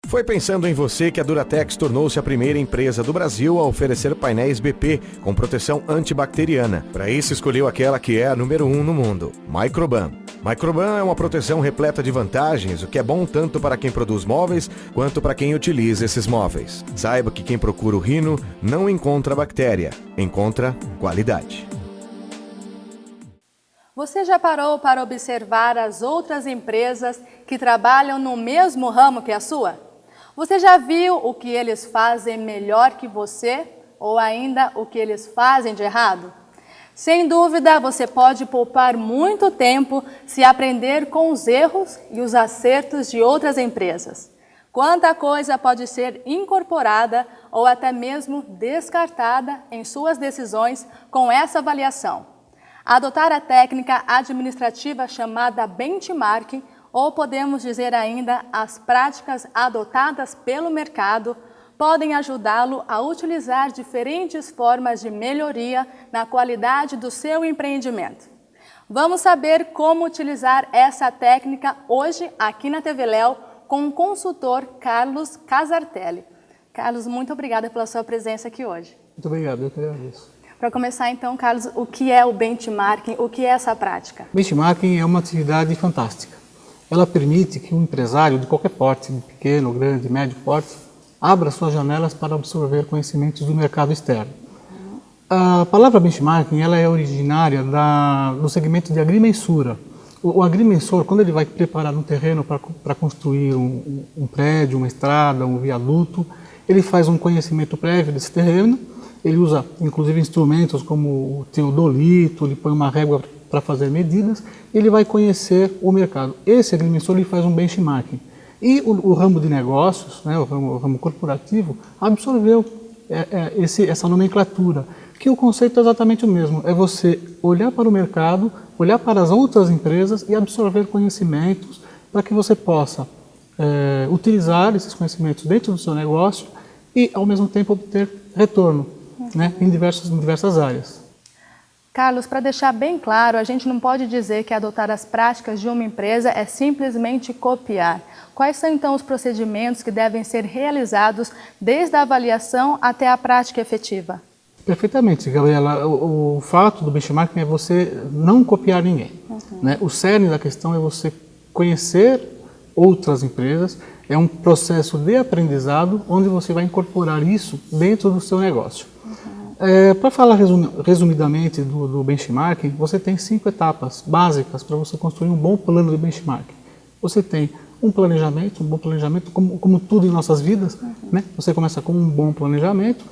Foi pensando em você que a Duratex tornou-se a primeira empresa do Brasil a oferecer painéis BP com proteção antibacteriana. Para isso, escolheu aquela que é a número 1 no mundo, Microban. Microban é uma proteção repleta de vantagens, o que é bom tanto para quem produz móveis quanto para quem utiliza esses móveis. Saiba que quem procura o Rhino não encontra bactéria, encontra qualidade. Você já parou para observar as outras empresas que trabalham no mesmo ramo que a sua? Você já viu o que eles fazem melhor que você ou ainda o que eles fazem de errado? Sem dúvida, você pode poupar muito tempo se aprender com os erros e os acertos de outras empresas. Quanta coisa pode ser incorporada ou até mesmo descartada em suas decisões com essa avaliação. Adotar a técnica administrativa chamada benchmarking, ou podemos dizer ainda as práticas adotadas pelo mercado, podem ajudá-lo a utilizar diferentes formas de melhoria na qualidade do seu empreendimento. Vamos saber como utilizar essa técnica hoje aqui na TV Léo com o consultor Carlos Casartelli. Carlos, muito obrigada pela sua presença aqui hoje. Muito obrigado, eu que agradeço. Para começar então, Carlos, o que é o benchmarking, o que é essa prática? Benchmarking é uma atividade fantástica. Ela permite que um empresário de qualquer porte, de pequeno, grande, médio porte, abra suas janelas para absorver conhecimentos do mercado externo. A palavra benchmarking ela é originária do segmento de agrimensura. O agrimensor, quando ele vai preparar um terreno para construir um prédio, uma estrada, um viaduto, ele faz um conhecimento prévio desse terreno, ele usa inclusive instrumentos como o teodolito, ele põe uma régua para fazer medidas, ele vai conhecer o mercado. Esse agrimensor ele faz um benchmarking. E o ramo de negócios, né, o ramo corporativo, absorveu essa nomenclatura, que o conceito é exatamente o mesmo, é você olhar para o mercado, olhar para as outras empresas e absorver conhecimentos para que você possa utilizar esses conhecimentos dentro do seu negócio e, ao mesmo tempo, obter retorno, né, em diversas áreas. Carlos, para deixar bem claro, a gente não pode dizer que adotar as práticas de uma empresa é simplesmente copiar. Quais são então os procedimentos que devem ser realizados desde a avaliação até a prática efetiva? Perfeitamente, Gabriela. O fato do benchmarking é você não copiar ninguém. Né? O cerne da questão é você conhecer outras empresas, é um processo de aprendizado onde você vai incorporar isso dentro do seu negócio. Para falar resumidamente do benchmarking, você tem 5 etapas básicas para você construir um bom plano de benchmarking. Você tem um bom planejamento, como tudo em nossas vidas, né? Você começa com um bom planejamento,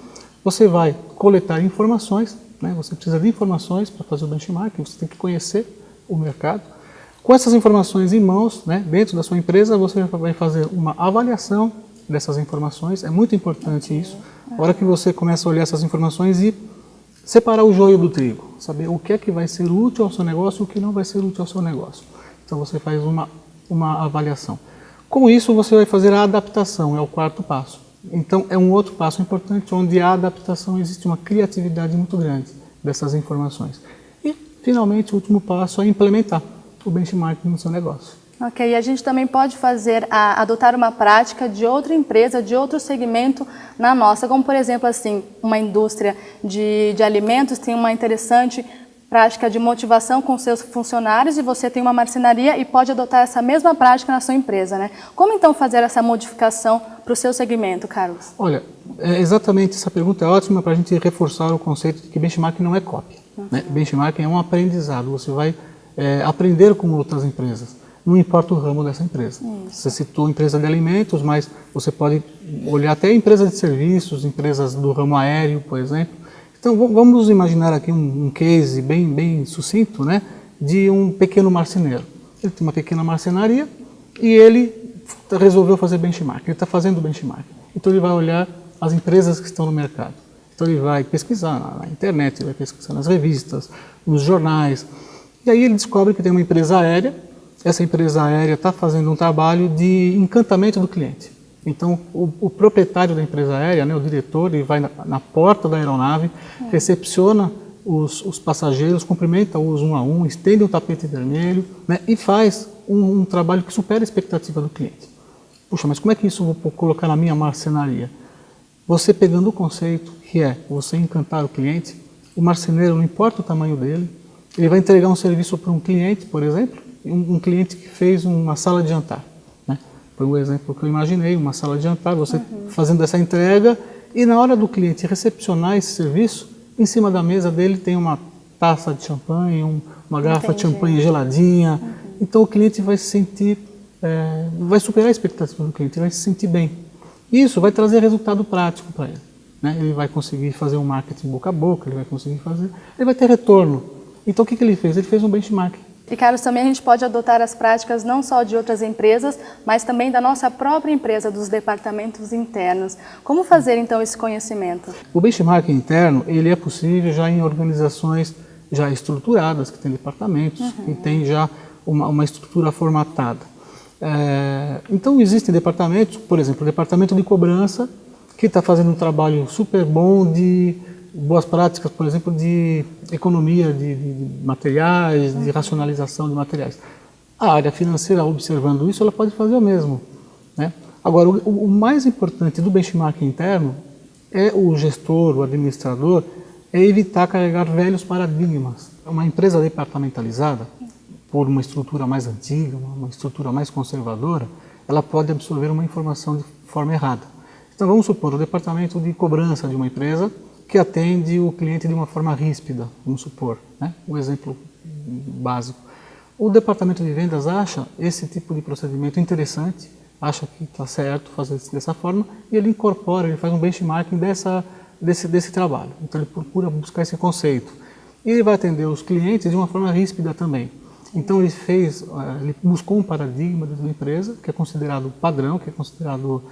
você vai coletar informações, né? Você precisa de informações para fazer o benchmarking, você tem que conhecer o mercado. Com essas informações em mãos, né, dentro da sua empresa, você vai fazer uma avaliação dessas informações, é muito importante isso. A hora que você começa a olhar essas informações e separar o joio do trigo, saber o que é que vai ser útil ao seu negócio e o que não vai ser útil ao seu negócio. Então você faz uma avaliação. Com isso você vai fazer a adaptação, é o 4º passo. Então é um outro passo importante onde a adaptação existe uma criatividade muito grande dessas informações. E finalmente o último passo é implementar o benchmarking no seu negócio. Ok, e a gente também pode adotar uma prática de outra empresa, de outro segmento na nossa, como por exemplo assim, uma indústria de alimentos tem uma interessante prática de motivação com seus funcionários e você tem uma marcenaria e pode adotar essa mesma prática na sua empresa, né? Como então fazer essa modificação para o seu segmento, Carlos? Olha, exatamente essa pergunta é ótima para a gente reforçar o conceito de que benchmarking não é cópia. Né? Benchmarking é um aprendizado, você vai aprender com outras empresas. Não importa o ramo dessa empresa. Você citou empresa de alimentos, mas você pode olhar até empresas de serviços, empresas do ramo aéreo, por exemplo. Então, vamos imaginar aqui um case bem sucinto, né, de um pequeno marceneiro. Ele tem uma pequena marcenaria e ele resolveu fazer benchmark. Ele está fazendo benchmark. Então, ele vai olhar as empresas que estão no mercado. Então, ele vai pesquisar na internet, ele vai pesquisar nas revistas, nos jornais. E aí ele descobre que tem uma empresa aérea. Essa empresa aérea está fazendo um trabalho de encantamento do cliente. Então, o proprietário da empresa aérea, né, o diretor, ele vai na porta da aeronave, recepciona os passageiros, cumprimenta-os um a um, estende um tapete vermelho, né, e faz um trabalho que supera a expectativa do cliente. Puxa, mas como é que isso eu vou colocar na minha marcenaria? Você pegando o conceito que é você encantar o cliente, o marceneiro, não importa o tamanho dele, ele vai entregar um serviço para um cliente, por exemplo, um cliente que fez uma sala de jantar, né? Foi um exemplo que eu imaginei, uma sala de jantar, você fazendo essa entrega, e na hora do cliente recepcionar esse serviço, em cima da mesa dele tem uma taça de champanhe, uma garrafa de champanhe geladinha. Então o cliente vai se sentir, vai superar a expectativa do cliente, vai se sentir bem. Isso vai trazer resultado prático para ele, né? Ele vai conseguir fazer um marketing boca a boca, ele vai ter retorno. Então o que ele fez? Ele fez um benchmark. E, Carlos, também a gente pode adotar as práticas não só de outras empresas, mas também da nossa própria empresa, dos departamentos internos. Como fazer, então, esse conhecimento? O benchmarking interno, ele é possível já em organizações já estruturadas, que têm departamentos, que têm já uma estrutura formatada. Então, existem departamentos, por exemplo, o departamento de cobrança, que está fazendo um trabalho super bom de boas práticas, por exemplo, de economia de materiais, de racionalização de materiais. A área financeira, observando isso, ela pode fazer o mesmo, né? Agora, o mais importante do benchmarking interno é o gestor, o administrador, é evitar carregar velhos paradigmas. Uma empresa departamentalizada, por uma estrutura mais antiga, uma estrutura mais conservadora, ela pode absorver uma informação de forma errada. Então, vamos supor, o departamento de cobrança de uma empresa que atende o cliente de uma forma ríspida, vamos supor, né? Um exemplo básico. O departamento de vendas acha esse tipo de procedimento interessante, acha que está certo fazer dessa forma, e ele incorpora, ele faz um benchmarking desse trabalho. Então ele procura buscar esse conceito. E ele vai atender os clientes de uma forma ríspida também. Então ele buscou um paradigma dentro da empresa, que é considerado padrão, que é considerado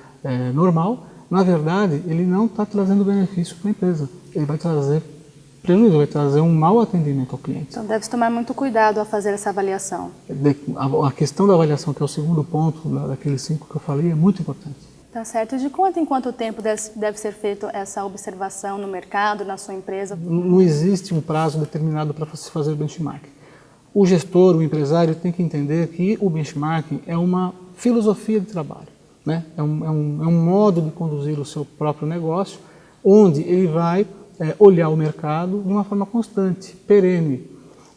normal. Na verdade, ele não está trazendo benefício para a empresa, ele vai trazer prejuízo, vai trazer um mau atendimento ao cliente. Então deve-se tomar muito cuidado ao fazer essa avaliação. A questão da avaliação, que é o segundo ponto daqueles 5 que eu falei, é muito importante. Tá certo. E de quanto em quanto tempo deve ser feita essa observação no mercado, na sua empresa? Não existe um prazo determinado para se fazer benchmark. O gestor, o empresário, tem que entender que o benchmarking é uma filosofia de trabalho, né? É um modo de conduzir o seu próprio negócio, onde ele vai olhar o mercado de uma forma constante, perene.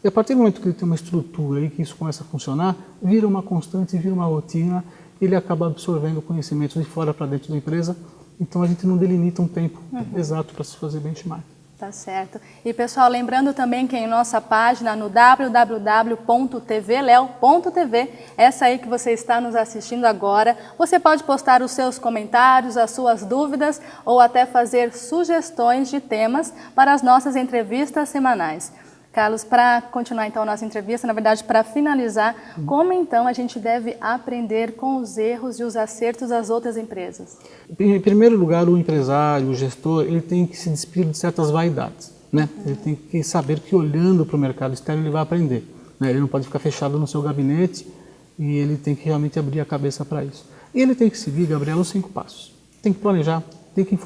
E a partir do momento que ele tem uma estrutura e que isso começa a funcionar, vira uma constante, vira uma rotina, ele acaba absorvendo conhecimentos de fora para dentro da empresa, então a gente não delimita um tempo exato para se fazer benchmark. Tá certo. E pessoal, lembrando também que em nossa página no www.tvleo.tv, essa aí que você está nos assistindo agora, você pode postar os seus comentários, as suas dúvidas ou até fazer sugestões de temas para as nossas entrevistas semanais. Carlos, para continuar então a nossa entrevista, na verdade para finalizar, como então a gente deve aprender com os erros e os acertos das outras empresas? Em primeiro lugar, o empresário, o gestor, ele tem que se despir de certas vaidades, né? Ele tem que saber que olhando para o mercado externo ele vai aprender, né? Ele não pode ficar fechado no seu gabinete e ele tem que realmente abrir a cabeça para isso. E ele tem que seguir, Gabriela, os 5 passos. Tem que planejar, tem que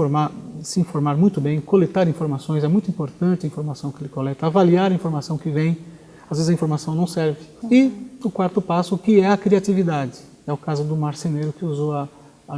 se informar muito bem, coletar informações, é muito importante a informação que ele coleta, avaliar a informação que vem, às vezes a informação não serve. E o 4º passo, que é a criatividade. É o caso do marceneiro que usou a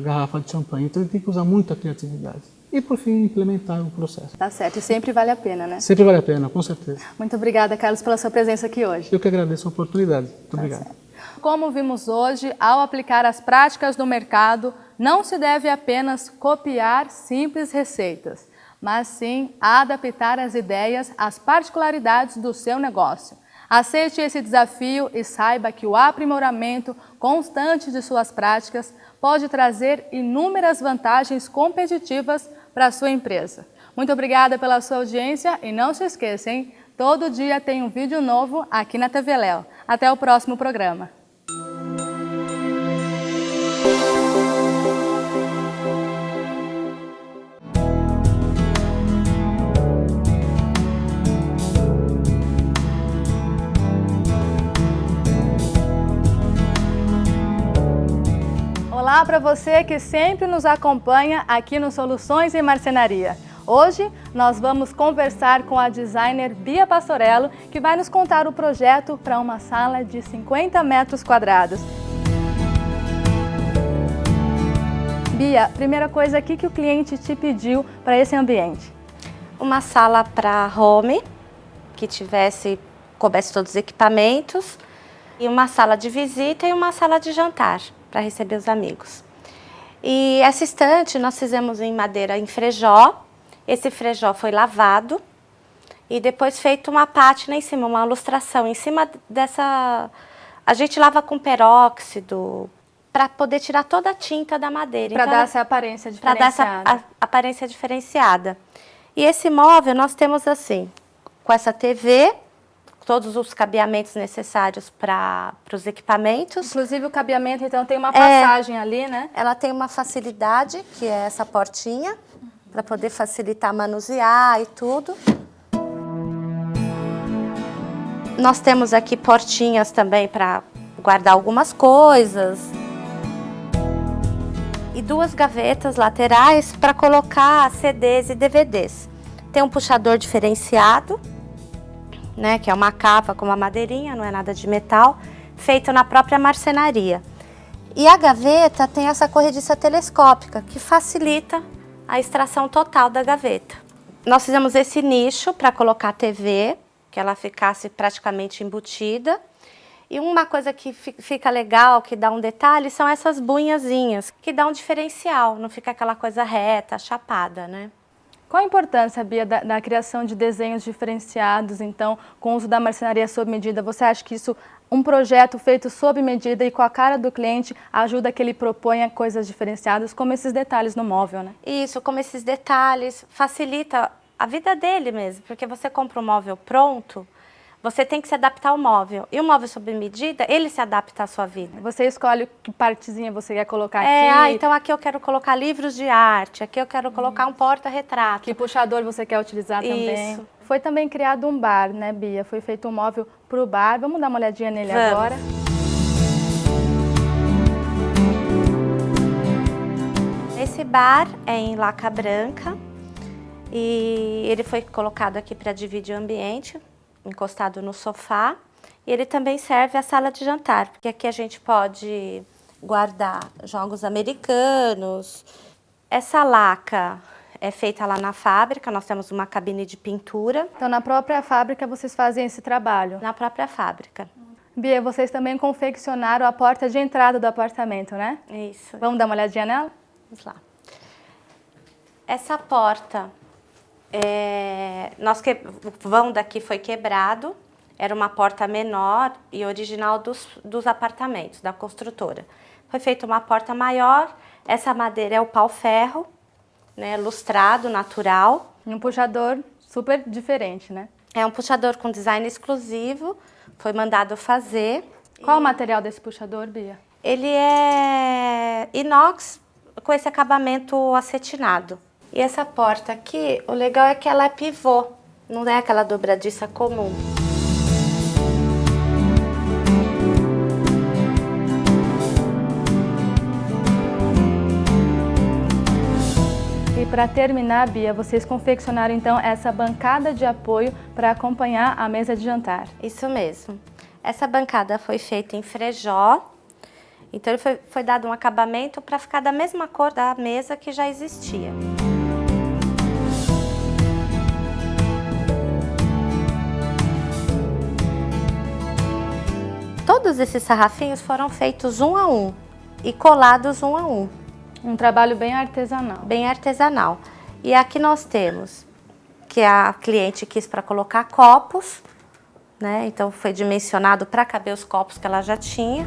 garrafa de champanhe, então ele tem que usar muita criatividade. E, por fim, implementar o processo. Tá certo, e sempre vale a pena, né? Sempre vale a pena, com certeza. Muito obrigada, Carlos, pela sua presença aqui hoje. Eu que agradeço a oportunidade. Muito obrigado. Certo. Como vimos hoje, ao aplicar as práticas do mercado, não se deve apenas copiar simples receitas, mas sim adaptar as ideias às particularidades do seu negócio. Aceite esse desafio e saiba que o aprimoramento constante de suas práticas pode trazer inúmeras vantagens competitivas para a sua empresa. Muito obrigada pela sua audiência e não se esqueça, hein? Todo dia tem um vídeo novo aqui na TV Léo. Até o próximo programa. Olá para você que sempre nos acompanha aqui no Soluções em Marcenaria. Hoje nós vamos conversar com a designer Bia Pastorello, que vai nos contar o projeto para uma sala de 50 metros quadrados. Bia, primeira coisa, o que o cliente te pediu para esse ambiente? Uma sala para home, que coubesse todos os equipamentos, e uma sala de visita e uma sala de jantar para receber os amigos. E essa estante nós fizemos em madeira em frejó. Esse frejó foi lavado e depois feito uma pátina em cima, uma ilustração em cima dessa. A gente lava com peróxido para poder tirar toda a tinta da madeira. Para dar essa aparência diferenciada. Para dar essa aparência diferenciada. E esse móvel nós temos assim, com essa TV, todos os cabeamentos necessários para os equipamentos. Inclusive o cabeamento, então, tem uma passagem ali, né? Ela tem uma facilidade, que é essa portinha, para poder facilitar manusear e tudo. Nós temos aqui portinhas também para guardar algumas coisas. E 2 gavetas laterais para colocar CDs e DVDs. Tem um puxador diferenciado, né, que é uma cava com uma madeirinha, não é nada de metal, feito na própria marcenaria. E a gaveta tem essa corrediça telescópica, que facilita a extração total da gaveta. Nós fizemos esse nicho para colocar a TV, que ela ficasse praticamente embutida. E uma coisa que fica legal, que dá um detalhe, são essas bunhazinhas, que dá um diferencial, não fica aquela coisa reta, chapada, né? Qual a importância, Bia, da criação de desenhos diferenciados, então, com o uso da marcenaria sob medida? Você acha que isso, um projeto feito sob medida e com a cara do cliente, ajuda que ele proponha coisas diferenciadas, como esses detalhes no móvel, né? Isso, como esses detalhes, facilita a vida dele mesmo, porque você compra um móvel pronto, você tem que se adaptar ao móvel. E o móvel sob medida, ele se adapta à sua vida. Você escolhe que partezinha você quer colocar aqui. Então aqui eu quero colocar livros de arte, aqui eu quero colocar um porta-retrato. Que puxador você quer utilizar também. Isso. Foi também criado um bar, né, Bia? Foi feito um móvel para o bar. Vamos dar uma olhadinha nele agora. Esse bar é em laca branca e ele foi colocado aqui para dividir o ambiente, encostado no sofá, e ele também serve a sala de jantar, porque aqui a gente pode guardar jogos americanos. Essa laca é feita lá na fábrica, nós temos uma cabine de pintura. Então, na própria fábrica vocês fazem esse trabalho? Na própria fábrica. Bia, vocês também confeccionaram a porta de entrada do apartamento, né? Isso. Vamos dar uma olhadinha nela? Vamos lá. Essa porta, o vão daqui foi quebrado, era uma porta menor e original dos apartamentos, da construtora. Foi feita uma porta maior, essa madeira é o pau-ferro, né, lustrado, natural. Um puxador super diferente, né? É um puxador com design exclusivo, foi mandado fazer. Qual o material desse puxador, Bia? Ele é inox com esse acabamento acetinado. E essa porta aqui, o legal é que ela é pivô, não é aquela dobradiça comum. E para terminar, Bia, vocês confeccionaram então essa bancada de apoio para acompanhar a mesa de jantar. Isso mesmo. Essa bancada foi feita em frejó, então foi dado um acabamento para ficar da mesma cor da mesa que já existia. Todos esses sarrafinhos foram feitos um a um e colados um a um. Um trabalho bem artesanal. Bem artesanal. E aqui nós temos que a cliente quis para colocar copos, né? Então foi dimensionado para caber os copos que ela já tinha.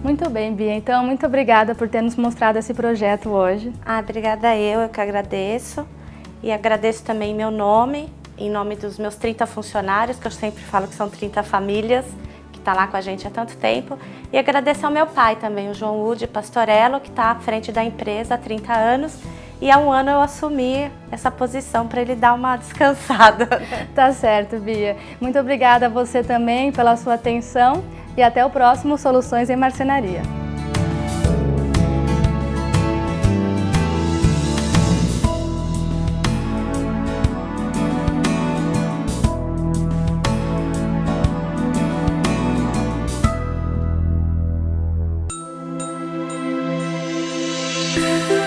Muito bem, Bia. Então, muito obrigada por ter nos mostrado esse projeto hoje. Obrigada eu que agradeço. E agradeço também meu nome, em nome dos meus 30 funcionários, que eu sempre falo que são 30 famílias, que está lá com a gente há tanto tempo. E agradeço ao meu pai também, o João Ude Pastorello, que está à frente da empresa há 30 anos. E há um ano eu assumi essa posição para ele dar uma descansada. Tá certo, Bia. Muito obrigada a você também pela sua atenção e até o próximo Soluções em Marcenaria. Música